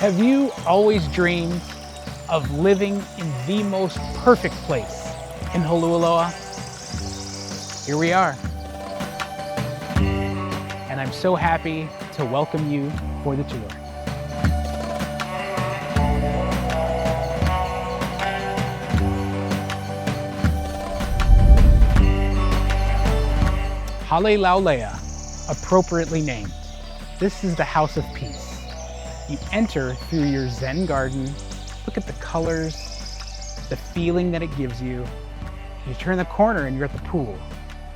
Have you always dreamed of living in the most perfect place in Holualoa? Here we are. And I'm so happy to welcome you for the tour. Hale Laule'a, appropriately named. This is the House of Peace. You enter through your Zen garden, look at the colors, the feeling that it gives you. You turn the corner and you're at the pool.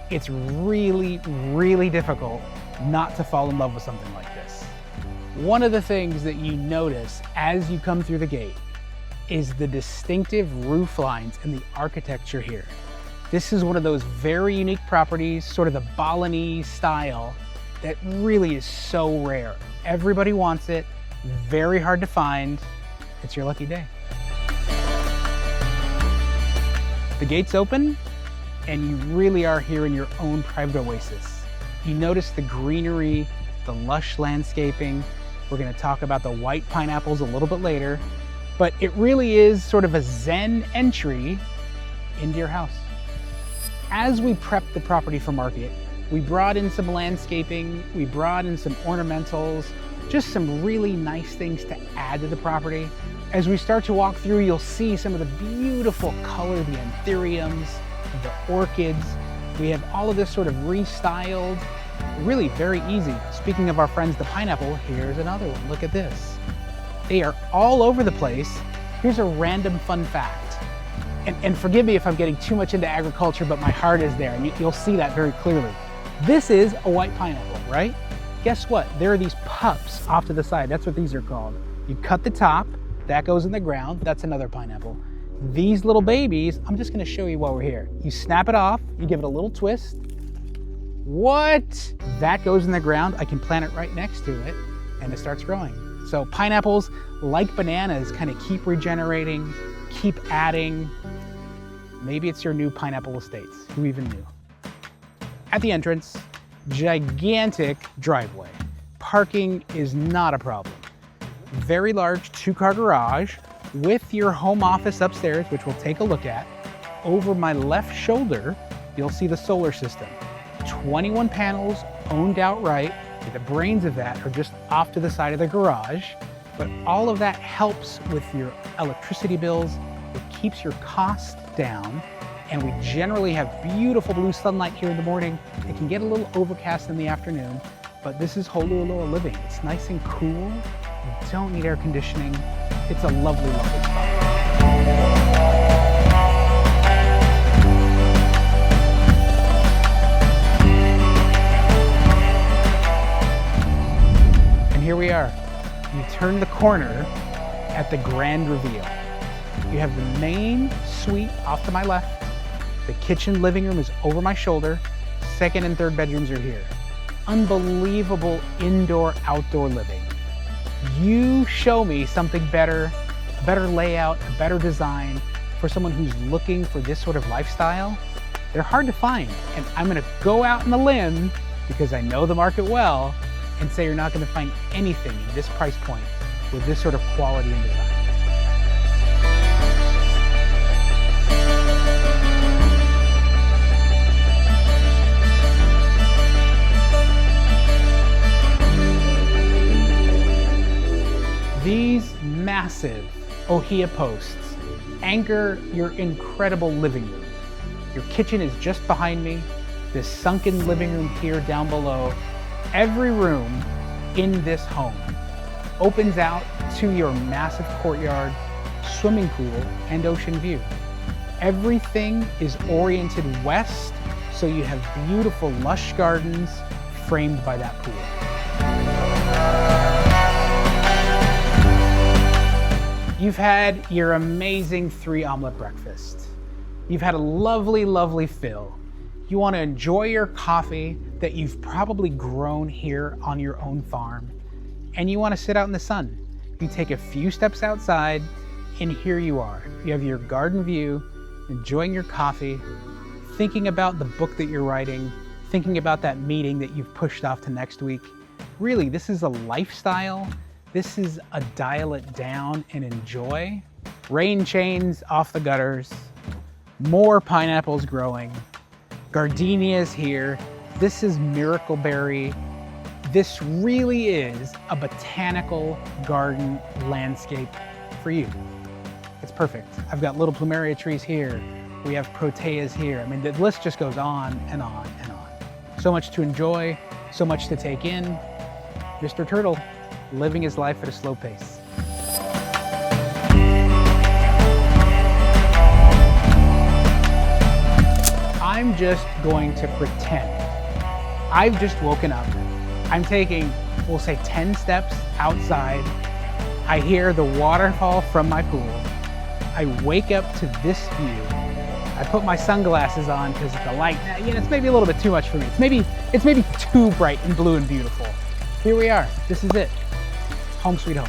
It's really, really difficult not to fall in love with something like this. One of the things that you notice as you come through the gate is the distinctive roof lines and the architecture here. This is one of those very unique properties, sort of the Balinese style, that really is so rare. Everybody wants it, very hard to find. It's your lucky day. The gates open and you really are here in your own private oasis. You notice the greenery, the lush landscaping. We're going to talk about the white pineapples a little bit later, but it really is sort of a Zen entry into your house. As we prepped the property for market, we brought in some landscaping, we brought in some ornamentals, just some really nice things to add to the property. As we start to walk through, you'll see some of the beautiful color, the anthuriums, the orchids. We have all of this sort of restyled, really very easy. Speaking of our friends, the pineapple, here's another one. Look at this. They are all over the place. Here's a random fun fact. And forgive me if I'm getting too much into agriculture, but my heart is there, and you'll see that very clearly. This is a white pineapple, right? Guess what? There are these pups off to the side. That's what these are called. You cut the top, that goes in the ground. That's another pineapple. These little babies, I'm just gonna show you while we're here. You snap it off, you give it a little twist. What? That goes in the ground. I can plant it right next to it, and it starts growing. So pineapples, like bananas, kind of keep regenerating, keep adding. Maybe it's your new pineapple estates. Who even knew? At the entrance, gigantic driveway. Parking is not a problem. Very large 2-car garage with your home office upstairs, which we'll take a look at. Over my left shoulder, you'll see the solar system. 21 panels owned outright. The brains of that are just off to the side of the garage, but all of that helps with your electricity bills. It keeps your cost down, and we generally have beautiful blue sunlight here in the morning. It can get a little overcast in the afternoon, but this is Holualoa living. It's nice and cool. You don't need air conditioning. It's a lovely, lovely spot. And here we are. You turn the corner at the grand reveal. You have the main suite off to my left. The kitchen living room is over my shoulder. Second and third bedrooms are here. Unbelievable indoor-outdoor living. You show me something better, better layout, a better design for someone who's looking for this sort of lifestyle. They're hard to find, and I'm gonna go out on a limb because I know the market well and say you're not gonna find anything in this price point with this sort of quality and design. These massive ohia posts anchor your incredible living room. Your kitchen is just behind me, this sunken living room here down below. Every room in this home opens out to your massive courtyard, swimming pool, and ocean view. Everything is oriented west, so you have beautiful lush gardens framed by that pool. You've had your amazing 3-omelet breakfast. You've had a lovely, lovely fill. You want to enjoy your coffee that you've probably grown here on your own farm, and you want to sit out in the sun. You take a few steps outside, and here you are. You have your garden view, enjoying your coffee, thinking about the book that you're writing, thinking about that meeting that you've pushed off to next week. Really, this is a lifestyle This is a dial it down and enjoy. Rain chains off the gutters, more pineapples growing, gardenias here. This is miracleberry. This really is a botanical garden landscape for you. It's perfect. I've got little plumeria trees here. We have proteas here. I mean, the list just goes on and on and on. So much to enjoy, so much to take in. Mr. Turtle, living his life at a slow pace. I'm just going to pretend I've just woken up. I'm taking, we'll say 10 steps outside. I hear the waterfall from my pool. I wake up to this view. I put my sunglasses on because the light, it's maybe a little bit too much for me. It's maybe too bright and blue and beautiful. Here we are. This is it. Home sweet home.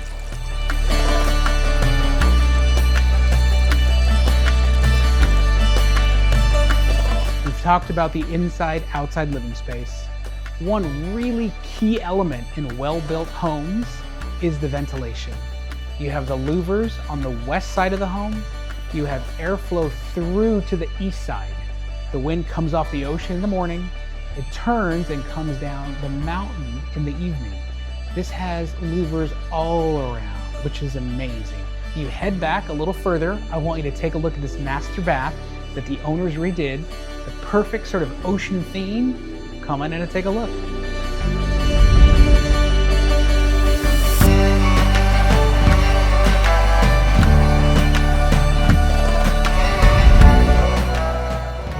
We've talked about the inside-outside living space. One really key element in well-built homes is the ventilation. You have the louvers on the west side of the home. You have airflow through to the east side. The wind comes off the ocean in the morning. It turns and comes down the mountain in the evening. This has louvers all around, which is amazing. You head back a little further. I want you to take a look at this master bath that the owners redid. The perfect sort of ocean theme. Come in and take a look.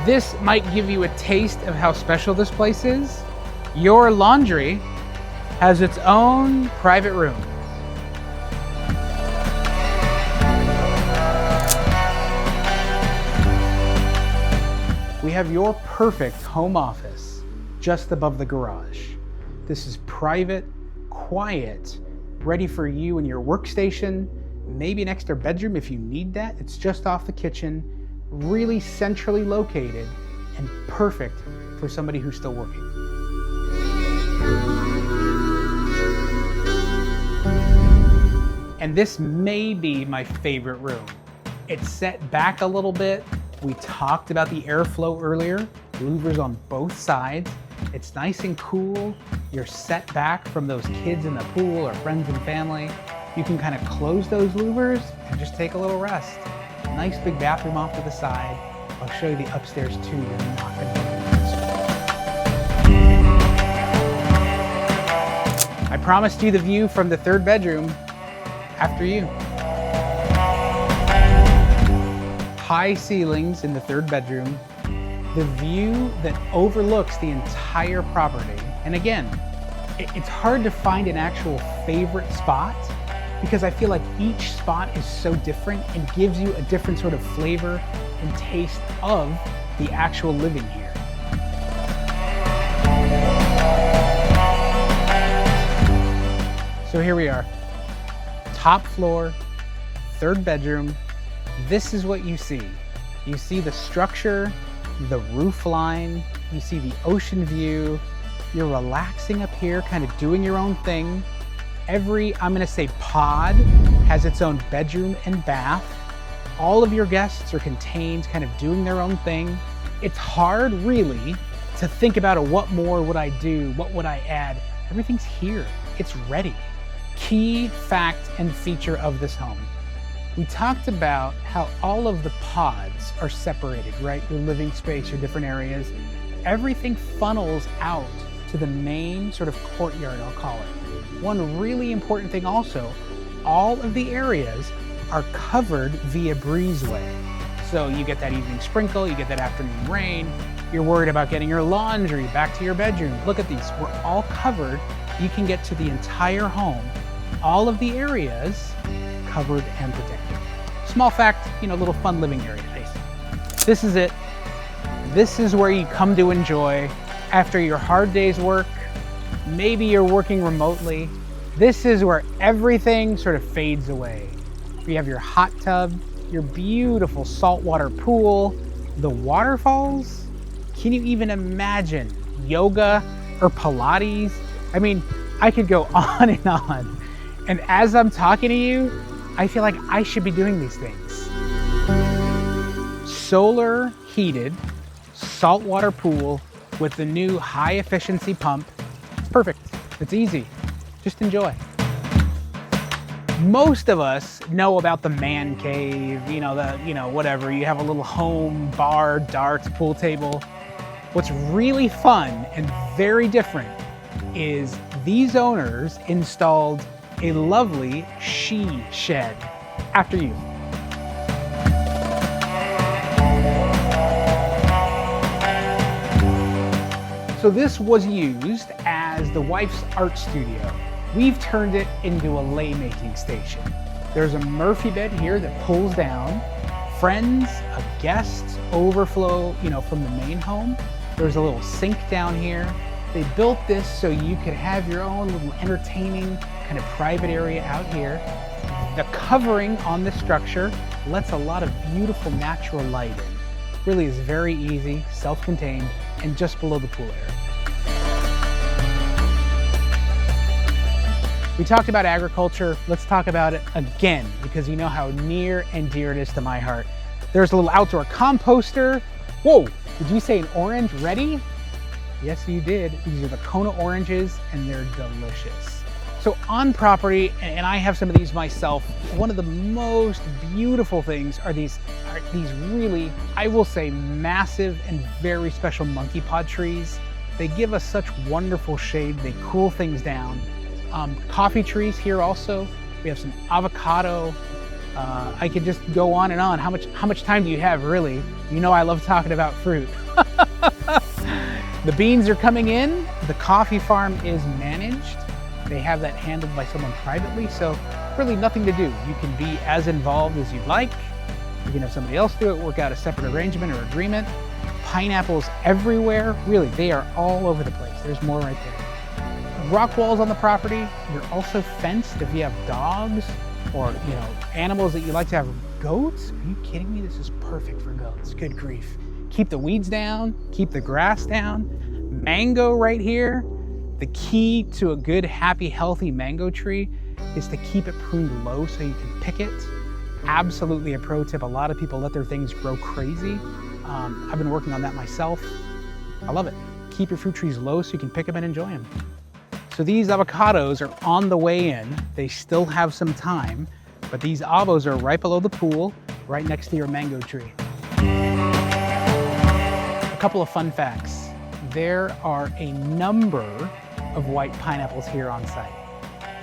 This might give you a taste of how special this place is. Your laundry has its own private room. We have your perfect home office just above the garage. This is private, quiet, ready for you and your workstation, maybe an extra bedroom if you need that. It's just off the kitchen, really centrally located and perfect for somebody who's still working. And this may be my favorite room. It's set back a little bit. We talked about the airflow earlier, louvers on both sides. It's nice and cool. You're set back from those kids in the pool or friends and family. You can kind of close those louvers and just take a little rest. Nice big bathroom off to the side. I'll show you the upstairs too. You're not going to I promised you the view from the third bedroom. After you. High ceilings in the third bedroom. The view that overlooks the entire property. And again, it's hard to find an actual favorite spot because I feel like each spot is so different and gives you a different sort of flavor and taste of the actual living here. So here we are, top floor, third bedroom. This is what you see. You see the structure, the roof line, you see the ocean view. You're relaxing up here, kind of doing your own thing. Every, I'm gonna say pod, has its own bedroom and bath. All of your guests are contained, kind of doing their own thing. It's hard, really, to think about what more would I do, what would I add? Everything's here, it's ready. Key fact and feature of this home. We talked about how all of the pods are separated, right? Your living space, your different areas. Everything funnels out to the main sort of courtyard, I'll call it. One really important thing also, all of the areas are covered via breezeway. So you get that evening sprinkle, you get that afternoon rain, you're worried about getting your laundry back to your bedroom. Look at these, we're all covered. You can get to the entire home. All of the areas covered and protected. Small fact, little fun living area space. This is it. This is where you come to enjoy after your hard day's work. Maybe you're working remotely. This is where everything sort of fades away. You have your hot tub, your beautiful saltwater pool, the waterfalls. Can you even imagine yoga or Pilates? I mean, I could go on and on. And as I'm talking to you, I feel like I should be doing these things. Solar heated saltwater pool with the new high efficiency pump. It's perfect. It's easy. Just enjoy. Most of us know about the man cave, whatever. You have a little home, bar, darts, pool table. What's really fun and very different is these owners installed a lovely she shed. After you. So this was used as the wife's art studio. We've turned it into a lei making station. There's a Murphy bed here that pulls down. Friends, guests overflow, from the main home. There's a little sink down here. They built this so you could have your own little entertaining kind of private area out here. The covering on this structure lets a lot of beautiful natural light in. Really is very easy, self-contained, and just below the pool area. We talked about agriculture. Let's talk about it again, because you know how near and dear it is to my heart. There's a little outdoor composter. Whoa, did you say an orange ready? Yes, you did. These are the Kona oranges, and they're delicious. So on property, and I have some of these myself, one of the most beautiful things are these really, I will say, massive and very special monkey pod trees. They give us such wonderful shade. They cool things down. Coffee trees here also. We have some avocado. I could just go on and on. How much time do you have, really? You know I love talking about fruit. The beans are coming in. The coffee farm is managed. They have that handled by someone privately, so really nothing to do. You can be as involved as you'd like. You can have somebody else do it, work out a separate arrangement or agreement. Pineapples everywhere. Really, they are all over the place. There's more right there. Rock walls on the property. You're also fenced if you have dogs or animals that you like to have. Goats? Are you kidding me? This is perfect for goats. Good grief. Keep the weeds down, keep the grass down. Mango right here. The key to a good, happy, healthy mango tree is to keep it pruned low so you can pick it. Absolutely a pro tip. A lot of people let their things grow crazy. I've been working on that myself. I love it. Keep your fruit trees low so you can pick them and enjoy them. So these avocados are on the way in. They still have some time, but these avos are right below the pool, right next to your mango tree. A couple of fun facts. There are a number of white pineapples here on site.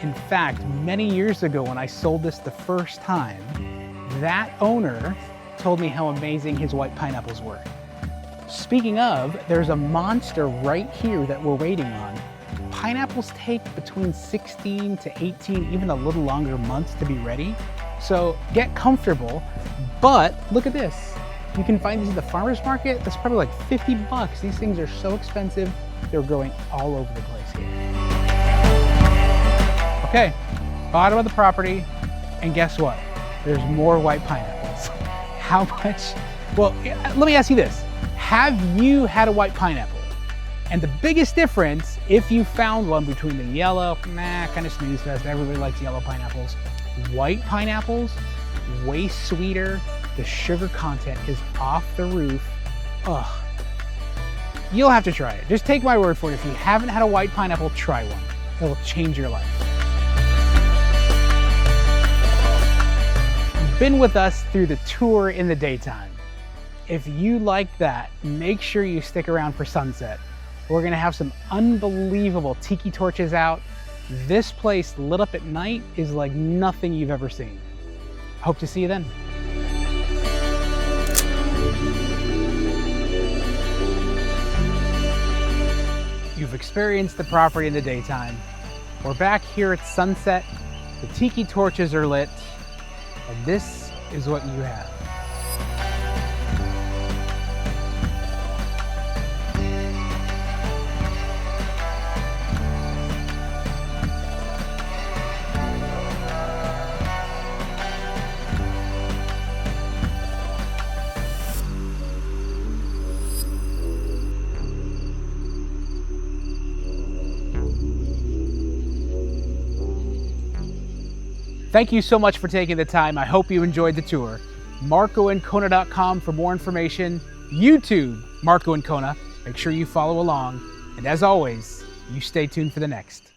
In fact, many years ago when I sold this the first time, that owner told me how amazing his white pineapples were. Speaking of, there's a monster right here that we're waiting on. Pineapples take between 16 to 18, even a little longer months to be ready. So get comfortable, but look at this. You can find these at the farmer's market. That's probably like 50 bucks. These things are so expensive. They're growing all over the place here. Okay, bottom of the property, and guess what? There's more white pineapples. How much? Well, let me ask you this. Have you had a white pineapple? And the biggest difference, if you found one between the yellow, kind of snooze fest, everybody likes yellow pineapples. White pineapples, way sweeter. The sugar content is off the roof. Ugh. You'll have to try it. Just take my word for it. If you haven't had a white pineapple, try one. It'll change your life. You've been with us through the tour in the daytime. If you like that, make sure you stick around for sunset. We're gonna have some unbelievable tiki torches out. This place lit up at night is like nothing you've ever seen. Hope to see you then. You've experienced the property in the daytime. We're back here at sunset. The tiki torches are lit, and this is what you have. Thank you so much for taking the time. I hope you enjoyed the tour. MarcoandKona.com for more information. YouTube, Marco and Kona. Make sure you follow along. And as always, you stay tuned for the next.